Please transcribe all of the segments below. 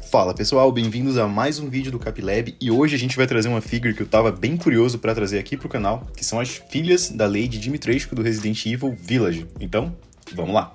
Fala pessoal, bem-vindos a mais um vídeo do Capilab e hoje a gente vai trazer uma figure que eu tava bem curioso pra trazer aqui pro canal, que são as filhas da Lady Dimitrescu do Resident Evil Village. Então, vamos lá!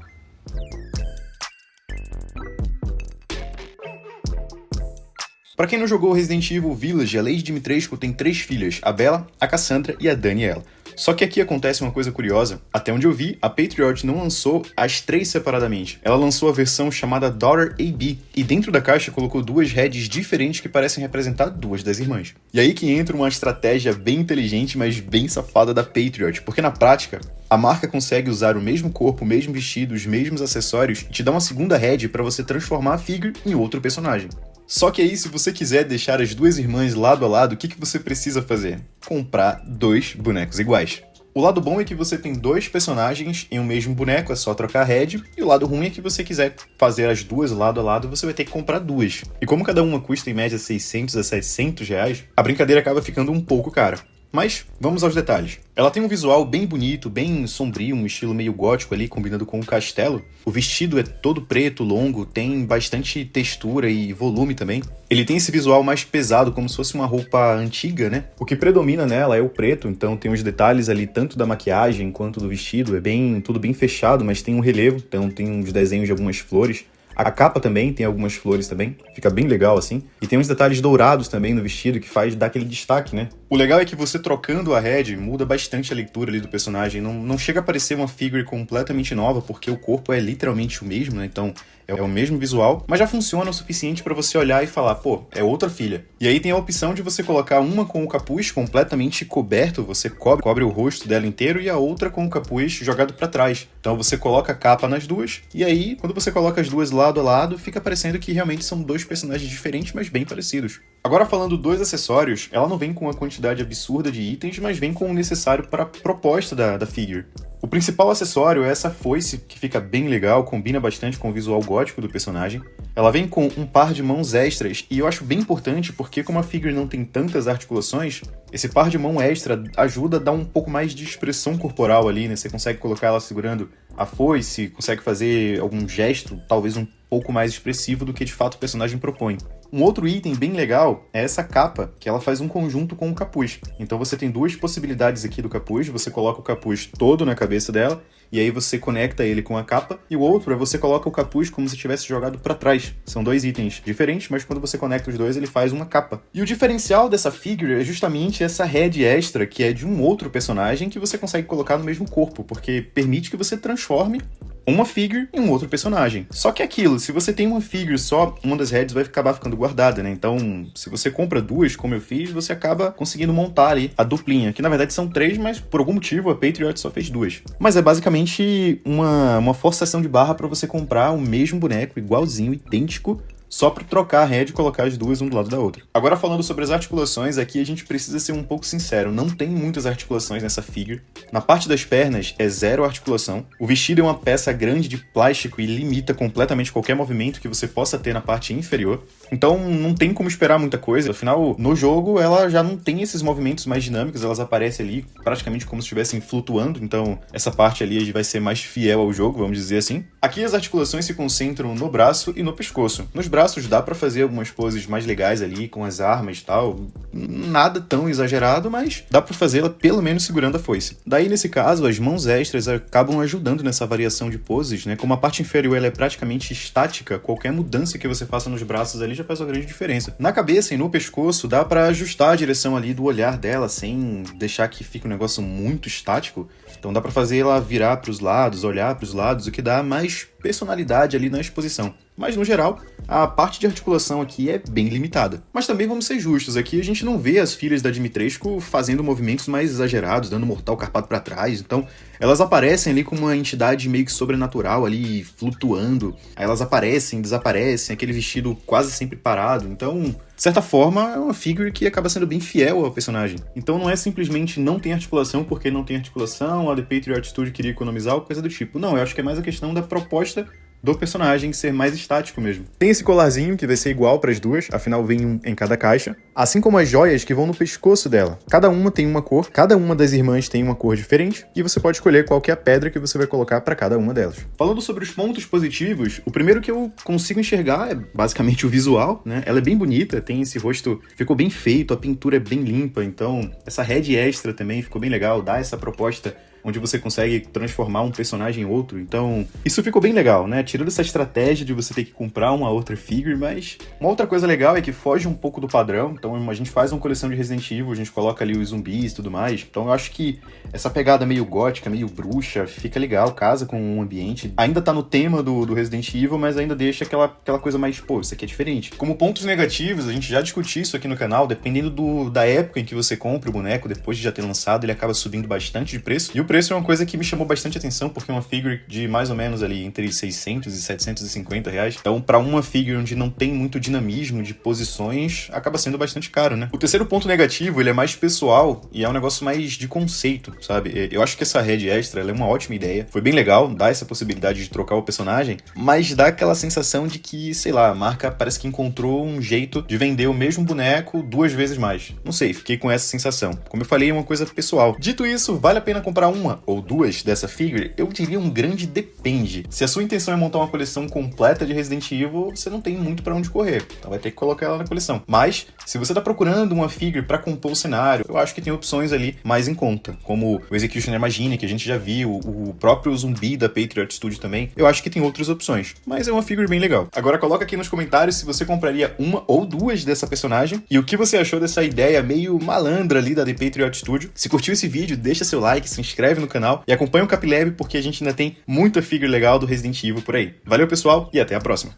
Pra quem não jogou Resident Evil Village, a Lady Dimitrescu tem 3 filhas, a Bella, a Cassandra e a Daniela. Só que aqui acontece uma coisa curiosa. Até onde eu vi, a Patriot não lançou as 3 separadamente. Ela lançou a versão chamada Daughter AB, e dentro da caixa colocou 2 heads diferentes que parecem representar 2 das irmãs. E aí que entra uma estratégia bem inteligente, mas bem safada da Patriot, porque na prática, a marca consegue usar o mesmo corpo, o mesmo vestido, os mesmos acessórios e te dá uma segunda head para você transformar a figure em outro personagem. Só que aí, se você quiser deixar as 2 irmãs lado a lado, o que você precisa fazer? Comprar 2 bonecos iguais. O lado bom é que você tem 2 personagens em um mesmo boneco, é só trocar a head, e o lado ruim é que você quiser fazer as 2 lado a lado, você vai ter que comprar 2. E como cada uma custa em média 600 a 700 reais, a brincadeira acaba ficando um pouco cara. Mas, vamos aos detalhes. Ela tem um visual bem bonito, bem sombrio, um estilo meio gótico ali, combinando com o castelo. O vestido é todo preto, longo, tem bastante textura e volume também. Ele tem esse visual mais pesado, como se fosse uma roupa antiga, né? O que predomina nela é o preto, então tem os detalhes ali tanto da maquiagem quanto do vestido. É tudo bem fechado, mas tem um relevo, então tem uns desenhos de algumas flores. A capa também tem algumas flores também, fica bem legal assim. E tem uns detalhes dourados também no vestido que dar aquele destaque, né? O legal é que você trocando a head muda bastante a leitura ali do personagem. Não chega a parecer uma figure completamente nova, porque o corpo é literalmente o mesmo, né? Então é o mesmo visual, mas já funciona o suficiente para você olhar e falar, pô, é outra filha. E aí tem a opção de você colocar uma com o capuz completamente coberto, você cobre o rosto dela inteiro, e a outra com o capuz jogado para trás. Então você coloca a capa nas duas, e aí quando você coloca as duas lado a lado, fica parecendo que realmente são 2 personagens diferentes, mas bem parecidos. Agora falando dos acessórios, ela não vem com uma quantidade absurda de itens, mas vem com o necessário para a proposta da figure. O principal acessório é essa foice, que fica bem legal, combina bastante com o visual gótico do personagem. Ela vem com um par de mãos extras, e eu acho bem importante porque como a figure não tem tantas articulações, esse par de mão extra ajuda a dar um pouco mais de expressão corporal ali, né? Você consegue colocar ela segurando a foice, consegue fazer algum gesto, talvez um pouco mais expressivo do que de fato o personagem propõe. Um outro item bem legal é essa capa, que ela faz um conjunto com o capuz. Então você tem 2 possibilidades aqui do capuz, você coloca o capuz todo na cabeça dela, e aí você conecta ele com a capa, e o outro é você coloca o capuz como se tivesse jogado para trás. São 2 itens diferentes, mas quando você conecta os 2, ele faz uma capa. E o diferencial dessa figure é justamente essa head extra, que é de um outro personagem que você consegue colocar no mesmo corpo, porque permite que você transforme uma figure em um outro personagem. Só que é aquilo, se você tem uma figure só, uma das heads vai acabar ficando guardada, né? Então, se você compra 2, como eu fiz, você acaba conseguindo montar ali a duplinha, que na verdade são 3, mas por algum motivo a Patriot só fez 2. Mas é basicamente uma forçação de barra para você comprar o mesmo boneco, igualzinho, idêntico, só para trocar a head e colocar as duas um do lado da outra. Agora falando sobre as articulações, aqui a gente precisa ser um pouco sincero, não tem muitas articulações nessa figure. Na parte das pernas é 0 articulação. O vestido é uma peça grande de plástico e limita completamente qualquer movimento que você possa ter na parte inferior. Então não tem como esperar muita coisa, afinal no jogo ela já não tem esses movimentos mais dinâmicos, elas aparecem ali praticamente como se estivessem flutuando, então essa parte ali vai ser mais fiel ao jogo, vamos dizer assim. Aqui as articulações se concentram no braço e no pescoço. Nos braços dá pra fazer algumas poses mais legais ali, com as armas e tal. Nada tão exagerado, mas dá pra fazê-la pelo menos segurando a foice. Daí, nesse caso, as mãos extras acabam ajudando nessa variação de poses, né? Como a parte inferior ela é praticamente estática, qualquer mudança que você faça nos braços ali já faz uma grande diferença. Na cabeça e no pescoço dá pra ajustar a direção ali do olhar dela, sem deixar que fique um negócio muito estático. Então dá pra fazer ela virar pros lados, olhar pros lados, o que dá mais personalidade ali na exposição. Mas, no geral, a parte de articulação aqui é bem limitada. Mas também vamos ser justos, aqui a gente não vê as filhas da Dimitrescu fazendo movimentos mais exagerados, dando mortal carpado pra trás, então elas aparecem ali como uma entidade meio que sobrenatural ali, flutuando, aí elas aparecem, desaparecem, aquele vestido quase sempre parado, então, de certa forma, é uma figure que acaba sendo bem fiel ao personagem. Então não é simplesmente não tem articulação porque não tem articulação, a The Patriot Studio queria economizar ou coisa do tipo. Não, eu acho que é mais a questão da proposta do personagem ser mais estático mesmo. Tem esse colarzinho que vai ser igual para as duas, afinal vem um em cada caixa, assim como as joias que vão no pescoço dela. Cada uma tem uma cor, cada uma das irmãs tem uma cor diferente, e você pode escolher qual que é a pedra que você vai colocar para cada uma delas. Falando sobre os pontos positivos, o primeiro que eu consigo enxergar é basicamente o visual, né? Ela é bem bonita, tem esse rosto, ficou bem feito, a pintura é bem limpa, então essa head extra também ficou bem legal, dá essa proposta onde você consegue transformar um personagem em outro. Então, isso ficou bem legal, né? Tirando essa estratégia de você ter que comprar uma outra figure, mas uma outra coisa legal é que foge um pouco do padrão. Então, a gente faz uma coleção de Resident Evil, a gente coloca ali os zumbis e tudo mais. Então, eu acho que essa pegada meio gótica, meio bruxa, fica legal, casa com o ambiente. Ainda tá no tema do Resident Evil, mas ainda deixa aquela coisa mais, pô, isso aqui é diferente. Como pontos negativos, a gente já discutiu isso aqui no canal, dependendo da época em que você compra o boneco, depois de já ter lançado, ele acaba subindo bastante de preço. E o preço é uma coisa que me chamou bastante atenção, porque é uma figure de mais ou menos ali entre 600 e 750 reais. Então, pra uma figure onde não tem muito dinamismo de posições, acaba sendo bastante caro, né? O terceiro ponto negativo, ele é mais pessoal e é um negócio mais de conceito, sabe? Eu acho que essa head extra, ela é uma ótima ideia. Foi bem legal, dá essa possibilidade de trocar o personagem, mas dá aquela sensação de que, sei lá, a marca parece que encontrou um jeito de vender o mesmo boneco 2 vezes mais. Não sei, fiquei com essa sensação. Como eu falei, é uma coisa pessoal. Dito isso, vale a pena comprar uma ou 2 dessa figure? Eu diria um grande depende. Se a sua intenção é montar uma coleção completa de Resident Evil, você não tem muito pra onde correr, então vai ter que colocar ela na coleção. Mas, se você tá procurando uma figure pra compor o cenário, eu acho que tem opções ali mais em conta, como o Executioner Machine, que a gente já viu, o próprio zumbi da Patriot Studio também. Eu acho que tem outras opções, mas é uma figure bem legal. Agora coloca aqui nos comentários se você compraria uma ou 2 dessa personagem e o que você achou dessa ideia meio malandra ali da The Patriot Studio. Se curtiu esse vídeo, deixa seu like, se inscreve no canal e acompanha o Capilab porque a gente ainda tem muita figure legal do Resident Evil por aí. Valeu, pessoal, e até a próxima!